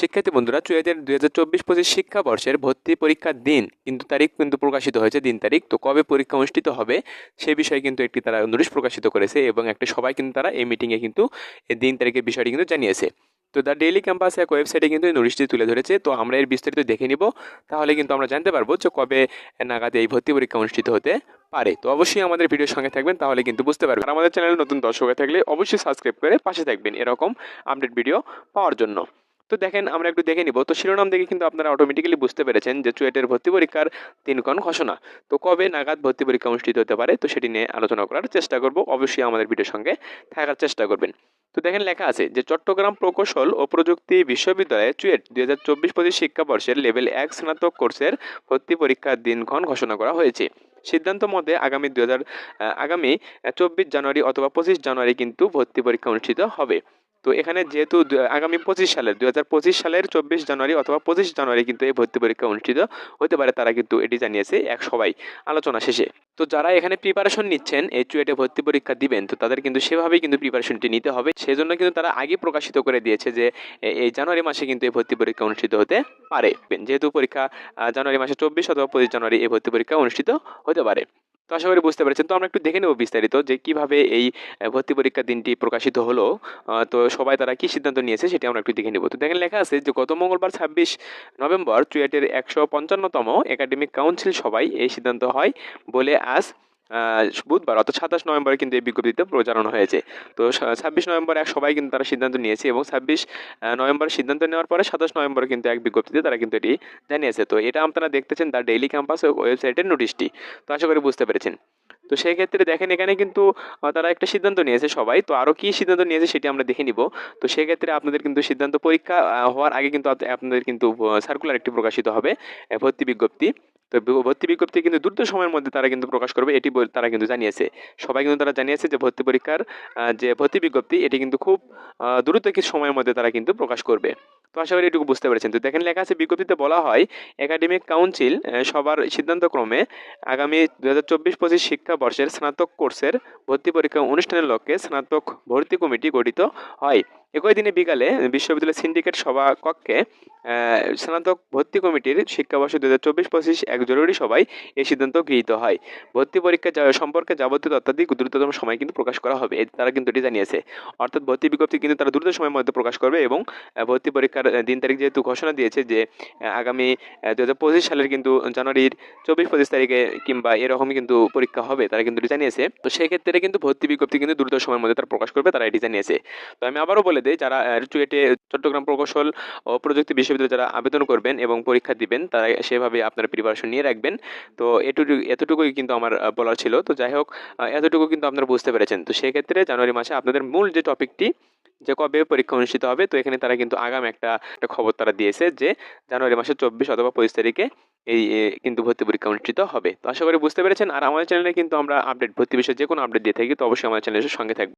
শিক্ষার্থী বন্ধুরা, চুয়েটের 2024-25 শিক্ষাবর্ষের ভর্তি পরীক্ষার দিন কিন্তু তারিখ কিন্তু প্রকাশিত হয়েছে। দিন তারিখ তো কবে পরীক্ষা অনুষ্ঠিত হবে সে বিষয়ে কিন্তু একটি তারা নোটিশ প্রকাশিত করেছে এবং একটা সবাই কিন্তু তারা এই মিটিংয়ে কিন্তু এই দিন তারিখের বিষয়টি কিন্তু জানিয়েছে। তো দ্য ডেইলি ক্যাম্পাস এক ওয়েবসাইটে কিন্তু এই নোটিশটি তুলে ধরেছে। তো আমরা এর বিস্তারিত দেখে নিব, তাহলে কিন্তু আমরা জানতে পারবো যে কবে নাগাদ এই ভর্তি পরীক্ষা অনুষ্ঠিত হতে পারে। তো অবশ্যই আমাদের ভিডিওর সঙ্গে থাকবেন, তাহলে কিন্তু বুঝতে পারবেন। আর আমাদের চ্যানেলে নতুন দর্শক হয়ে থাকলে অবশ্যই সাবস্ক্রাইব করে পাশে থাকবেন এরকম আপডেট ভিডিও পাওয়ার জন্য। তো দেখেন, আমরা একটু দেখে নিব। তো শিরোনাম দেখে কিন্তু আপনারা অটোমেটিক্যালি বুঝতে পেরেছেন যে চুয়েটের ভর্তি পরীক্ষার দিনক্ষণ ঘোষণা। তো কবে নাগাদ ভর্তি পরীক্ষা অনুষ্ঠিত হতে পারে তো সেটি নিয়ে আলোচনা করার চেষ্টা করব। অবশ্যই আমাদের ভিডিওর সঙ্গে থাকার চেষ্টা করবেন। তো দেখেন, লেখা আছে যে চট্টগ্রাম প্রকৌশল ও প্রযুক্তি বিশ্ববিদ্যালয়ে চুয়েট 2024-25 শিক্ষাবর্ষের লেভেল 1 স্নাতক কোর্সের ভর্তি পরীক্ষার দিনক্ষণ ঘোষণা করা হয়েছে। সিদ্ধান্ত মতে আগামী 24 জানুয়ারি অথবা 25 জানুয়ারি কিন্তু ভর্তি পরীক্ষা অনুষ্ঠিত হবে। তো এখানে যেহেতু আগামী 2025 সালের 24 জানুয়ারি অথবা 25 জানুয়ারি কিন্তু এই ভর্তি পরীক্ষা অনুষ্ঠিত হতে পারে, তারা কিন্তু এটি জানিয়েছে এক সবাই আলোচনা শেষে। তো যারা এখানে প্রিপারেশন নিচ্ছেন এই চুয়েটে ভর্তি পরীক্ষা দিবেন, তো তাদের কিন্তু সেভাবেই কিন্তু প্রিপারেশনটি নিতে হবে। সেজন্য কিন্তু তারা আগে প্রকাশিত করে দিয়েছে যে এই জানুয়ারি মাসে কিন্তু এই ভর্তি পরীক্ষা অনুষ্ঠিত হতে পারে। যেহেতু পরীক্ষা জানুয়ারি মাসে 24 অথবা 25 জানুয়ারি এই ভর্তি পরীক্ষা অনুষ্ঠিত হতে পারে। তো আশা করি বুঝতে পেরেছেন। তো আমরা একটু দেখে নেব বিস্তারিত যে কিভাবে এই ভর্তি পরীক্ষার দিনটি প্রকাশিত হলো। তো সবাই তারা কি সিদ্ধান্ত নিয়েছে সেটি আমরা একটু দেখে নেব। তো দেখেন, লেখা আছে যে গত মঙ্গলবার 26 নভেম্বর চুয়েটের 155তম একাডেমিক কাউন্সিল সভায় এই সিদ্ধান্ত হয় বলে আজ বুধবার অর্থাৎ 27 নভেম্বরে কিন্তু এই বিজ্ঞপ্তিতে প্রচারণ হয়েছে। তো 26 নভেম্বর এক সবাই কিন্তু তারা সিদ্ধান্ত নিয়েছে এবং 26 নভেম্বর সিদ্ধান্ত নেওয়ার পরে 27 নভেম্বর কিন্তু এক বিজ্ঞপ্তিতে তারা কিন্তু এটি জানিয়েছে। তো এটা আপনারা দেখতেছেন দ্য ডেইলি ক্যাম্পাস ওয়েবসাইটের নোটিশটি। তো আশা করি বুঝতে পেরেছেন। তো সেই ক্ষেত্রে দেখেন, এখানে কিন্তু তারা একটা সিদ্ধান্ত নিয়েছে সবাই। তো আরও কি সিদ্ধান্ত নিয়েছে সেটি আমরা দেখে নিব। তো সেক্ষেত্রে আপনাদের কিন্তু সিদ্ধান্ত পরীক্ষা হওয়ার আগে কিন্তু আপনাদের কিন্তু সার্কুলার একটি প্রকাশিত হবে, ভর্তি বিজ্ঞপ্তি। তো ভর্তি বিজ্ঞপ্তি কিন্তু দ্রুত সময়ের মধ্যে তারা কিন্তু প্রকাশ করবে, এটি তারা কিন্তু জানিয়েছে। সবাই কিন্তু তারা জানিয়েছে যে ভর্তি পরীক্ষার যে ভর্তি বিজ্ঞপ্তি এটি কিন্তু খুব দ্রুত কিছু সময়ের মধ্যে তারা কিন্তু প্রকাশ করবে। তো আশা করি এটুকু বুঝতে পেরেছেন। তো দেখেন, লেখা আছে বিজ্ঞপ্তিতে বলা হয় একাডেমিক কাউন্সিল সবার সিদ্ধান্তক্রমে আগামী 2024-25 শিক্ষাবর্ষের স্নাতক কোর্সের ভর্তি পরীক্ষা অনুষ্ঠানের লক্ষ্যে স্নাতক ভর্তি কমিটি গঠিত হয়। একই দিনে বিকালে বিশ্ববিদ্যালয় সিন্ডিকেট সভা কক্ষে স্নাতক ভর্তি কমিটির শিক্ষাবর্ষ 2024-25 এক জরুরি সভায় এই সিদ্ধান্ত গৃহীত হয়। ভর্তি পরীক্ষা সম্পর্কে যাবতীয় তথ্যাদি দ্রুততম সময় কিন্তু প্রকাশ করা হবে, তারা কিন্তু এটি জানিয়েছে। অর্থাৎ ভর্তি বিজ্ঞপ্তি কিন্তু তারা দ্রুত সময়ের মধ্যে প্রকাশ করবে এবং ভর্তি পরীক্ষার দিন তারিখ যেহেতু ঘোষণা দিয়েছে যে আগামী 2025 সালের কিন্তু জানুয়ারির 24-25 তারিখে কিংবা এরকমই কিন্তু পরীক্ষা হবে, তারা কিন্তু এটি জানিয়েছে। তো সেক্ষেত্রে কিন্তু ভর্তি বিজ্ঞপ্তি কিন্তু দ্রুত সময়ের মধ্যে তারা প্রকাশ করবে, তারা এটি জানিয়েছে। তো আমি আবারও বলে দিই, যারা চুয়েটে চট্টগ্রাম প্রকৌশল ও প্রযুক্তি বিশ্ববিদ্যালয়ে যারা আবেদন করবেন এবং পরীক্ষা দিবেন, তারা সেভাবে আপনার প্রিপারেশন নিয়ে রাখবেন। তো এতটুকুই কিন্তু আমার বলার ছিল। তো যাই হোক, এতটুকু কিন্তু আপনারা বুঝতে পেরেছেন। তো সেক্ষেত্রে জানুয়ারি মাসে আপনাদের মূল যে টপিকটি যে কবে পরীক্ষা অনুষ্ঠিত হবে, তো এখানে তারা কিন্তু আগাম একটা খবর তারা দিয়েছে যে জানুয়ারি মাসের 24 অথবা 25 তারিখে এই কিন্তু ভর্তি পরীক্ষা অনুষ্ঠিত হবে। তো আশা করি বুঝতে পেরেছেন। আর আমাদের চ্যানেলে কিন্তু আমরা আপডেট ভর্তি বিষয়ে যে কোনো আপডেট দিয়ে থাকি, তো অবশ্যই আমাদের চ্যানেলের সঙ্গে থাকবেন।